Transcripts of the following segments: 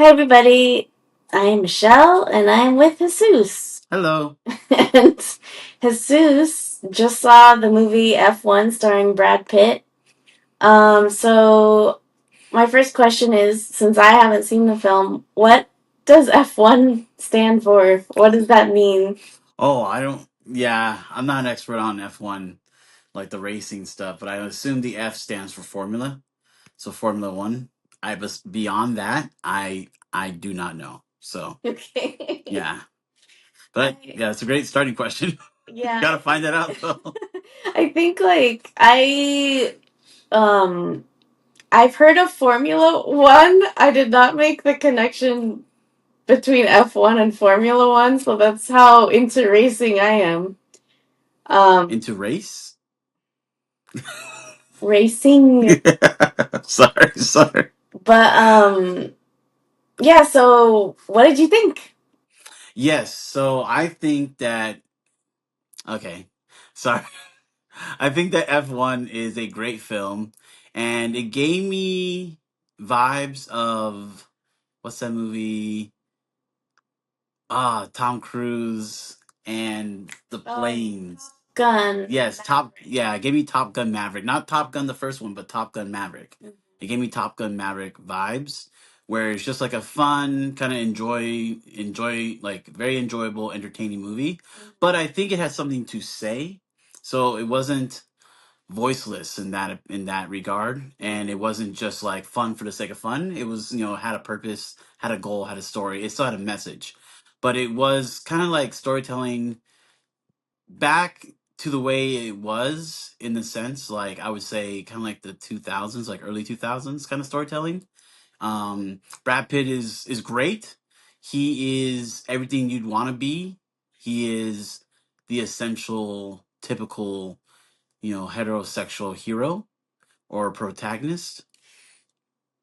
Hi, everybody. I'm Michelle, and I'm with Jesus. Hello. And Jesus just saw the movie F1 starring Brad Pitt. So my first question is, since I haven't seen the film, what does F1 stand for? What does that mean? Oh, I don't. Yeah, I'm not an expert on F1, like the racing stuff, but I assume the F stands for Formula. So Formula One. Beyond that, I do not know. So Okay. yeah, but I, yeah, it's a great starting question. yeah, Got to find that out though. I think um I've heard of Formula One. I did not make the connection between F1 and Formula One, so that's how into racing I am. Um, Into race. Racing, Sorry. but yeah. So, what did you think? Yes. So I think that. Okay. Sorry. I think that F1 is a great film, and it gave me vibes of what's that movie? Tom Cruise and the planes. Gun. Yes, yeah, it gave me Top Gun Maverick. Not Top Gun the first one, but Top Gun Maverick. It gave me Top Gun Maverick vibes, where it's just like a fun, kind of enjoy like very enjoyable, entertaining movie. But I think it has something to say. So it wasn't voiceless in that regard, and it wasn't just like fun for the sake of fun. It was, had a purpose, had a goal, had a story. It still had a message, but it was kind of like storytelling back to the way it was, in the sense, like, I would say kind of like the 2000s, like early 2000s kind of storytelling. Brad Pitt is great. He is everything you'd want to be. He is the essential typical, heterosexual hero or protagonist.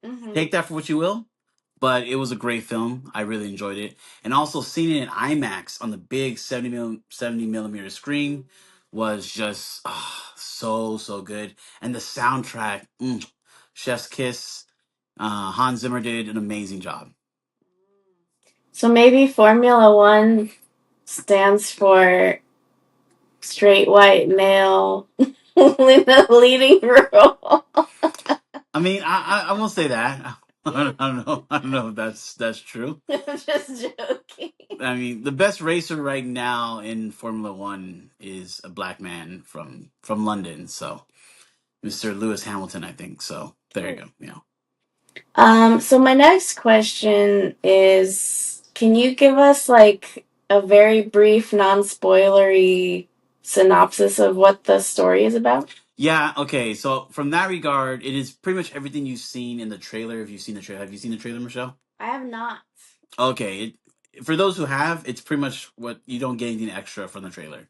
Mm-hmm. Take that for what you will, but it was a great film. I really enjoyed it, and also seeing it in IMAX on the big 70 millimeter screen was just so good. And the soundtrack, Chef's Kiss. Hans Zimmer did an amazing job. So maybe Formula One stands for straight white male in a leading role. I mean, I won't say that. I don't know. I don't know if that's true. I'm just joking. I mean, the best racer right now in Formula One is a black man from London. So Mr. Lewis Hamilton, I think. So there you Cool. go. So my next question is, can you give us like a very brief, non-spoilery synopsis of what the story is about? Yeah. Okay. So from that regard, it is pretty much everything you've seen in the trailer. If you've seen the trailer, have you seen the trailer, Michelle? I have not. Okay. For those who have, it's pretty much what you don't get anything extra from the trailer.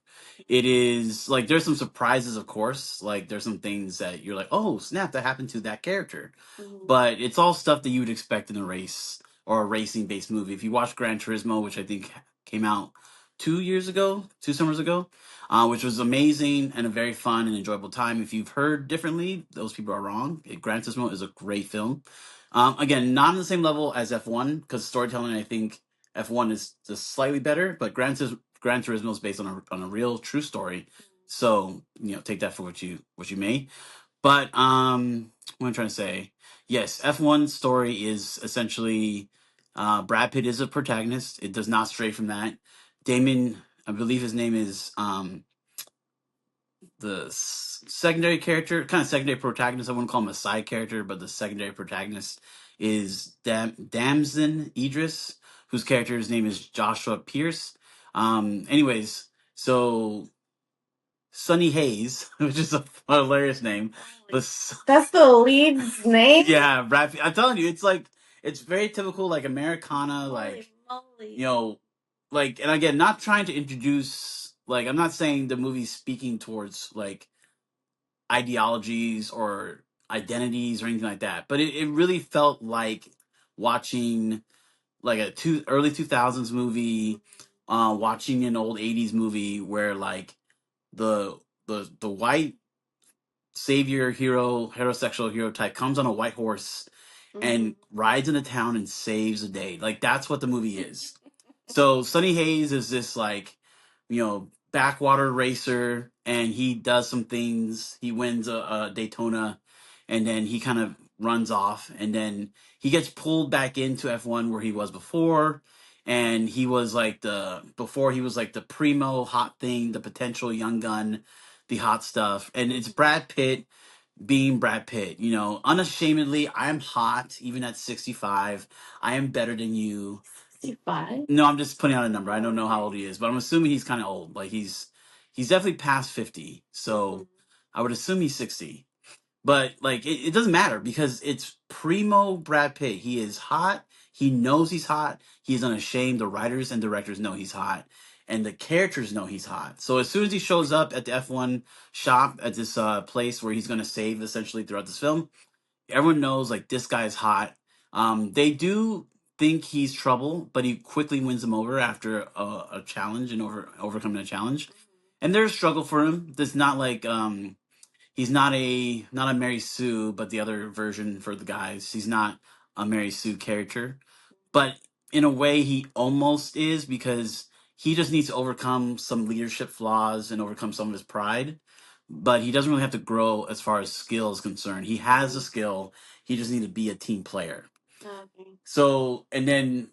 It is like there's some surprises, of course. Like there's some things that you're like, oh snap, that happened to that character. Mhm. But it's all stuff that you would expect in a race or a racing based movie. If you watch Gran Turismo, which I think came out 2 years ago, 2 summers ago, which was amazing and a very fun and enjoyable time. If you've heard differently, those people are wrong. Gran Turismo is a great film. Again, not on the same level as F1, because storytelling, I think F1 is just slightly better, but Gran Turismo is based on a real true story. So, take that for what you may. But what I'm trying to say, yes, F1 story is essentially Brad Pitt is a protagonist. It does not stray from that. Damon, I believe his name is the secondary character, kind of secondary protagonist. I wouldn't call him a side character, but the secondary protagonist is Damson Idris, whose character's name is Joshua Pierce. Anyways, so Sunny Hayes, which is a hilarious name, but That's the lead's name? yeah, Brad Pitt. I'm telling you, it's very typical, like Americana, like, Holy moly. you know, like, and again, not trying to introduce, like, I'm not saying the movie's speaking towards like ideologies or identities or anything like that, but it really felt like watching like early 2000s movie, watching an old 80s movie where like the white savior hero, heterosexual hero type comes on a white horse and rides into town and saves the day. Like that's what the movie is. So Sonny Hayes is this like, backwater racer, and he does some things. He wins a Daytona, and then he kind of runs off, and then he gets pulled back into F1 where he was before. And he was like he was like the primo hot thing, the potential young gun, the hot stuff. And it's Brad Pitt being Brad Pitt, unashamedly, I am hot, even at 65. I am better than you. 65? No, I'm just putting out a number. I don't know how old he is, but I'm assuming he's kind of old. Like he's definitely past 50. So I would assume he's 60. But like it doesn't matter because it's primo Brad Pitt. He is hot. He knows he's hot. He's unashamed. The writers and directors know he's hot. And the characters know he's hot. So as soon as he shows up at the F1 shop at this place where he's going to save essentially throughout this film, everyone knows like this guy's hot. They do think he's trouble, but he quickly wins them over after a challenge and overcoming a challenge. And there's a struggle for him. There's not like he's not a Mary Sue, but the other version for the guys. He's not a Mary Sue character, but in a way he almost is because he just needs to overcome some leadership flaws and overcome some of his pride. But he doesn't really have to grow as far as skill is concerned. He has a skill. He just needs to be a team player. Okay. So, and then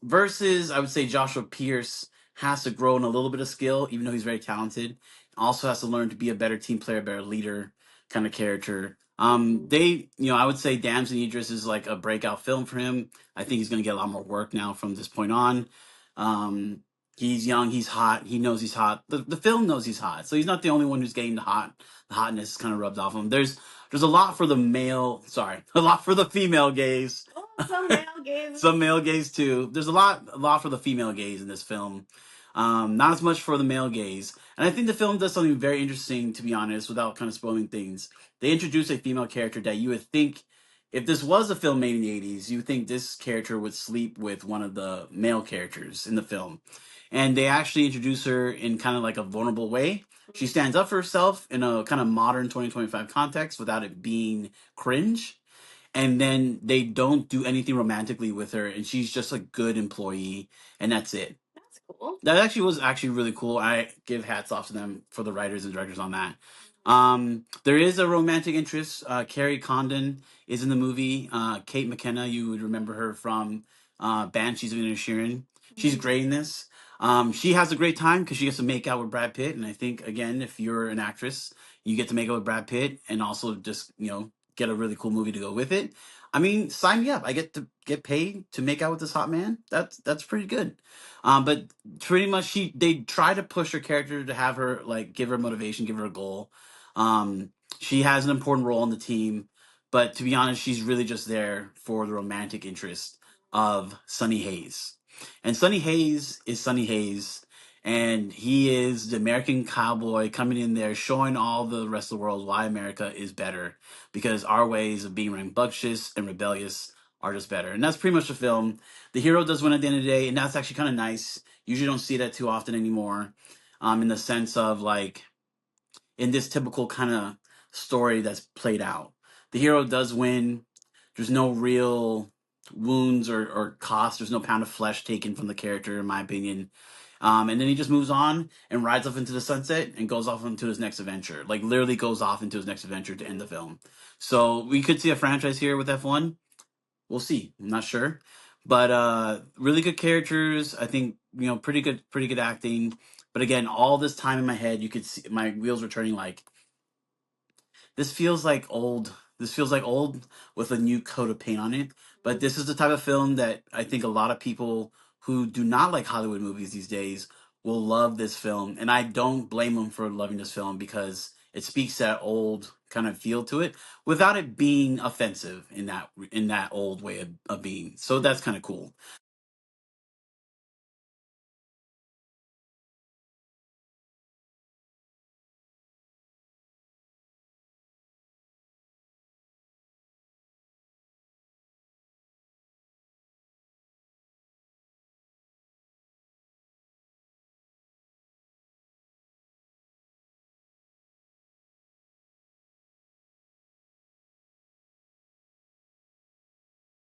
versus, I would say Joshua Pierce has to grow in a little bit of skill, even though he's very talented. Also has to learn to be a better team player, better leader kind of character. I would say Dams and Idris is like a breakout film for him. I think he's going to get a lot more work now from this point on. Um, he's young, he's hot, he knows he's hot. The film knows he's hot, so he's not the only one who's getting the hotness kind of rubbed off him. There's a lot for a lot for the female gaze. Some male gaze. Some male gaze too. There's a lot for the female gaze in this film. Not as much for the male gaze. And I think the film does something very interesting, to be honest, without kind of spoiling things. They introduce a female character that you would think, if this was a film made in the 80s, you would think this character would sleep with one of the male characters in the film. And they actually introduce her in kind of like a vulnerable way. She stands up for herself in a kind of modern 2025 context without it being cringe, and then they don't do anything romantically with her, and she's just a good employee, and that's it. That's cool. That actually was really cool. I give hats off to them for the writers and directors on that. There is a romantic interest. Carrie Condon is in the movie. Kate McKenna, you would remember her from Banshees of Inisherin. She's great in this. She has a great time because she gets to make out with Brad Pitt, and I think again, if you're an actress, you get to make out with Brad Pitt, and also just get a really cool movie to go with it. I mean, sign me up. I get to get paid to make out with this hot man. That's pretty good. But pretty much they try to push her character to have her like give her motivation, give her a goal. She has an important role on the team, but to be honest, she's really just there for the romantic interest of Sonny Hayes. And Sonny Hayes is Sonny Hayes, and he is the American cowboy coming in there showing all the rest of the world why America is better, because our ways of being rambunctious and rebellious are just better. And that's pretty much the film. The hero does win at the end of the day, and that's actually kind of nice. Usually don't see that too often anymore, in the sense of like in this typical kind of story that's played out. The hero does win. There's no real wounds or cost. There's no pound of flesh taken from the character, in my opinion. And then he just moves on and rides off into the sunset and goes off into his next adventure. Like literally goes off into his next adventure to end the film. So we could see a franchise here with F1. We'll see. I'm not sure. But really good characters. I think, pretty good acting. But again, all this time in my head, you could see my wheels were turning like, this feels like old. This feels like old with a new coat of paint on it. But this is the type of film that I think a lot of people who do not like Hollywood movies these days will love this film. And I don't blame them for loving this film because it speaks that old kind of feel to it without it being offensive in that old way of being. So that's kind of cool.